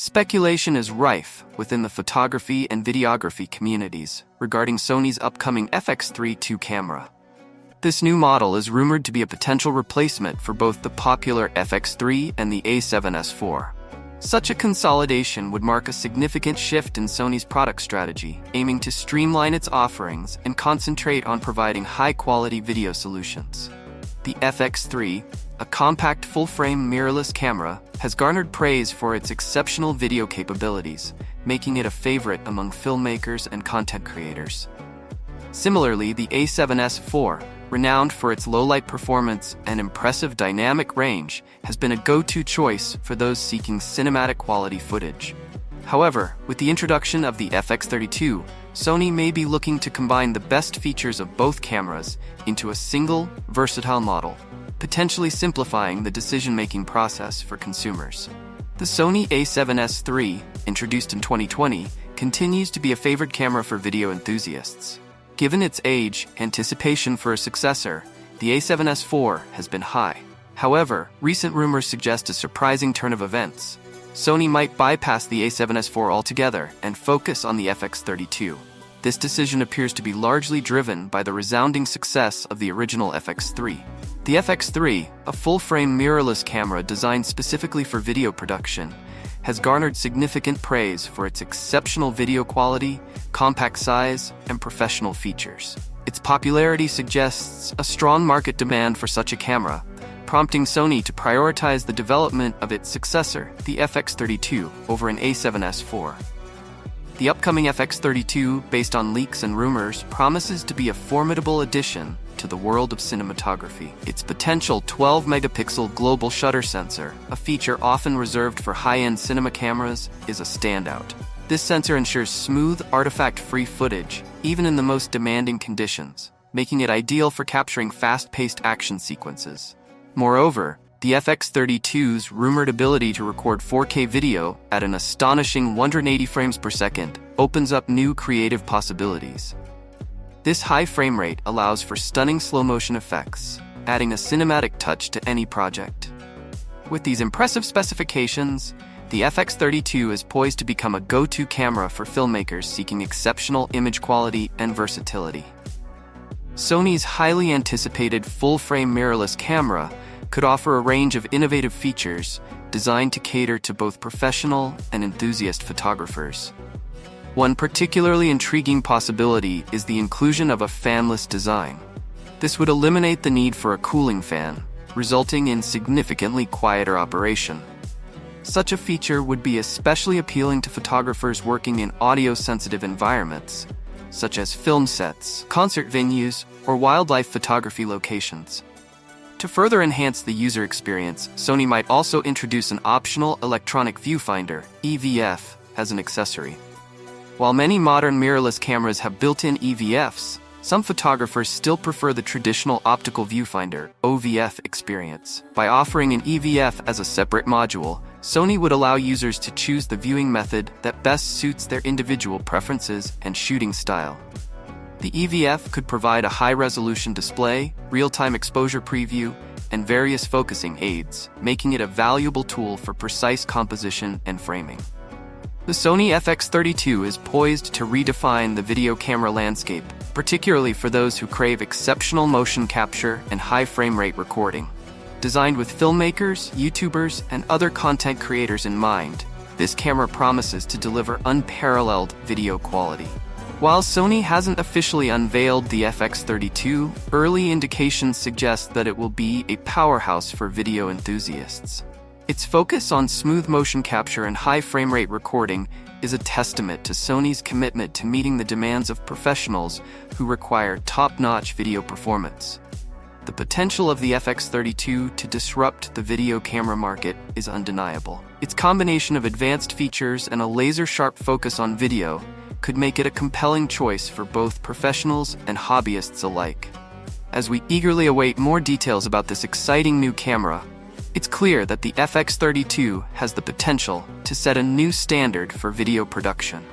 Speculation is rife within the photography and videography communities regarding Sony's upcoming FX3 II camera. This new model is rumored to be a potential replacement for both the popular FX3 and the A7S IV. Such a consolidation would mark a significant shift in Sony's product strategy, aiming to streamline its offerings and concentrate on providing high-quality video solutions. The FX3, a compact full-frame mirrorless camera, has garnered praise for its exceptional video capabilities, making it a favorite among filmmakers and content creators. Similarly, the A7S IV, renowned for its low-light performance and impressive dynamic range, has been a go-to choice for those seeking cinematic quality footage. However, with the introduction of the FX32, Sony may be looking to combine the best features of both cameras into a single, versatile model, potentially simplifying the decision-making process for consumers. The Sony A7S III, introduced in 2020, continues to be a favored camera for video enthusiasts. Given its age, anticipation for a successor, the A7S IV has been high. However, recent rumors suggest a surprising turn of events. Sony might bypass the A7S IV altogether and focus on the FX32. This decision appears to be largely driven by the resounding success of the original FX3. The FX3, a full-frame mirrorless camera designed specifically for video production, has garnered significant praise for its exceptional video quality, compact size, and professional features. Its popularity suggests a strong market demand for such a camera, prompting Sony to prioritize the development of its successor, the FX32, over an A7S IV. The upcoming FX32, based on leaks and rumors, promises to be a formidable addition to the world of cinematography. Its potential 12-megapixel global shutter sensor, a feature often reserved for high-end cinema cameras, is a standout. This sensor ensures smooth, artifact-free footage, even in the most demanding conditions, making it ideal for capturing fast-paced action sequences. Moreover, the FX32's rumored ability to record 4K video at an astonishing 180 frames per second opens up new creative possibilities. This high frame rate allows for stunning slow-motion effects, adding a cinematic touch to any project. With these impressive specifications, the FX32 is poised to become a go-to camera for filmmakers seeking exceptional image quality and versatility. Sony's highly anticipated full-frame mirrorless camera could offer a range of innovative features designed to cater to both professional and enthusiast photographers. One particularly intriguing possibility is the inclusion of a fanless design. This would eliminate the need for a cooling fan, resulting in significantly quieter operation. Such a feature would be especially appealing to photographers working in audio-sensitive environments, such as film sets, concert venues, or wildlife photography locations. To further enhance the user experience, Sony might also introduce an optional electronic viewfinder, EVF, as an accessory. While many modern mirrorless cameras have built-in EVFs, some photographers still prefer the traditional optical viewfinder, OVF, experience. By offering an EVF as a separate module, Sony would allow users to choose the viewing method that best suits their individual preferences and shooting style. The EVF could provide a high-resolution display, real-time exposure preview, and various focusing aids, making it a valuable tool for precise composition and framing. The Sony FX32 is poised to redefine the video camera landscape, particularly for those who crave exceptional motion capture and high frame rate recording. Designed with filmmakers, YouTubers, and other content creators in mind, this camera promises to deliver unparalleled video quality. While Sony hasn't officially unveiled the FX32, early indications suggest that it will be a powerhouse for video enthusiasts. Its focus on smooth motion capture and high frame rate recording is a testament to Sony's commitment to meeting the demands of professionals who require top-notch video performance. The potential of the FX32 to disrupt the video camera market is undeniable. Its combination of advanced features and a laser-sharp focus on video could make it a compelling choice for both professionals and hobbyists alike. As we eagerly await more details about this exciting new camera, it's clear that the FX32 has the potential to set a new standard for video production.